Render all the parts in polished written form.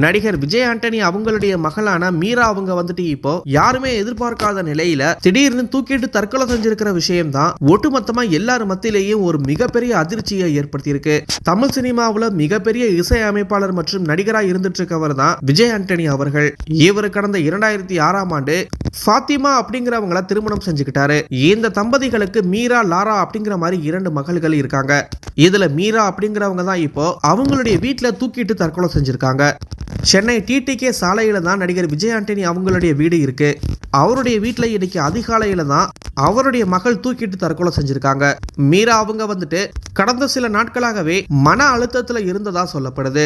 நடிகர் விஜய் ஆண்டனி அவங்களுடைய மகளான மீரா அவங்க வந்துட்டு இப்போ யாருமே எதிர்பார்க்காத நிலையில திடீர்னு தூக்கிட்டு தற்கொலை செஞ்சிருக்கிற விஷயம் தான் ஒட்டுமொத்தமா எல்லாரும் மத்தியிலேயும் ஒரு மிகப்பெரிய அதிர்ச்சியை ஏற்படுத்தியிருக்கு. தமிழ் சினிமாவுல மிகப்பெரிய இசை அமைப்பாளர் மற்றும் நடிகராக இருந்துட்டு இருக்கவர் தான் விஜய் ஆண்டனி அவர்கள். இவர் கடந்த 2006ஆம் ஆண்டு ஃபாத்திமா அப்படிங்கிறவங்கள திருமணம் செஞ்சுக்கிட்டாரு. இந்த தம்பதிகளுக்கு மீரா லாரா அப்படிங்கிற மாதிரி 2 மகள்கள் இருக்காங்க. இதுல மீரா அப்படிங்கிறவங்க தான் இப்போ அவங்களுடைய வீட்டுல தூக்கிட்டு தற்கொலை செஞ்சிருக்காங்க. சென்னை டிடிகே சாலையில தான் நடிகர் விஜய் ஆண்டனி அவங்களுடைய வீடு இருக்கு. அவருடைய வீட்டுல இன்னைக்கு அதிகாலையில தான் அவருடைய மகள் தூக்கிட்டு தற்கொலை செஞ்சிருக்காங்க. மீரா அவங்க வந்துட்டு கடந்த சில நாட்களாகவே மன அழுத்தத்துல இருந்ததா சொல்லப்படுது.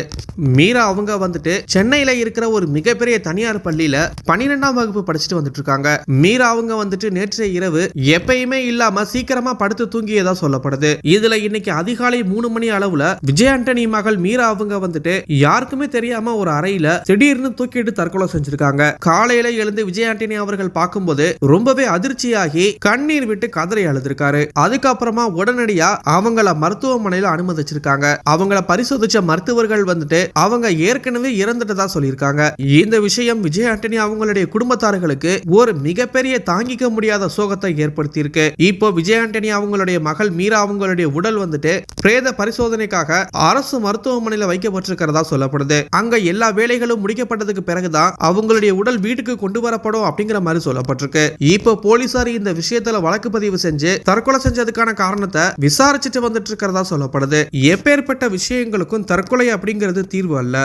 மீரா அவங்க வந்துட்டு சென்னையில இருக்கிற ஒரு மிகப்பெரிய தனியார் பள்ளியில 12ஆம் வகுப்பு படிச்சுட்டு வந்துட்டு இருக்காங்க. மீரா அவங்க வந்துட்டு நேற்றைய இரவு எப்பயுமே இல்லாம சீக்கிரமா படுத்து தூங்கியதா சொல்லப்படுது. இதுல இன்னைக்கு அதிகாலை 3 மணி அளவுல விஜய் ஆண்டனி மகள் மீரா அவங்க வந்துட்டு யாருக்குமே தெரியாம ஒரு அறையில திடீர்னு தூக்கிட்டு தற்கொலை செஞ்சிருக்காங்க. காலையில எழுந்து விஜய் ஆண்டனி அவர்கள் பார்க்கும்போது ரொம்பவே அதிர்ச்சியாகி கண்ணீர் விட்டு கதறி அழுதிருக்காரு. அதுக்கப்புறமா உடனடியா அவங்கள மருத்துவமனையில அனுமதிச்சிருக்காங்க. அவங்கள பரிசோதிச்ச மருத்துவர்கள் வந்துட்டு அவங்க ஏற்கனவே இறந்துட்டதா சொல்லியிருக்காங்க. இந்த விஷயம் விஜய் ஆண்டனி அவங்களுடைய குடும்பத்தார்களுக்கு ஒரு மிகப்பெரிய தாங்கிக்க முடியாத சோகத்தை ஏற்படுத்தி இருக்கு. இப்போ விஜய் ஆண்டனி அவங்களுடைய மகள் மீரா அவங்களுடைய உடல் வந்துட்டு பிரேத பரிசோதனைக்காக அரசு மருத்துவமனையில வைக்கப்பட்டிருக்கிறதா சொல்லப்படுது. அங்க எல்லா வேலைகளும் முடிக்கப்பட்டதுக்கு பிறகுதான் அவங்களுடைய உடல் வீட்டுக்கு கொண்டு வரப்படும் அப்படிங்கிற மாதிரி சொல்லப்பட்டிருக்கு. இப்போ போலீசார் இந்த விஷயத்துல வழக்கு பதிவு செஞ்சு தற்கொலை செஞ்சதுக்கான காரணத்தை விசாரிச்சுட்டு வந்துட்டு இருக்கிறதா சொல்லப்படுது. எப்பேற்பட்ட விஷயங்களுக்கும் தற்கொலை அப்படிங்கிறது தீர்வு அல்ல.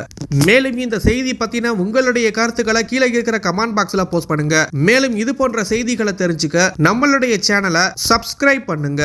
மேலும் இந்த செய்தி பத்தின உங்களுடைய கருத்துக்களை கீழே இருக்கிற கமெண்ட் பாக்ஸ்ல போஸ்ட் பண்ணுங்க. மேலும் இது போன்ற செய்திகளை தெரிஞ்சுக்க நம்மளுடைய சேனலை சப்ஸ்கிரைப் பண்ணுங்க.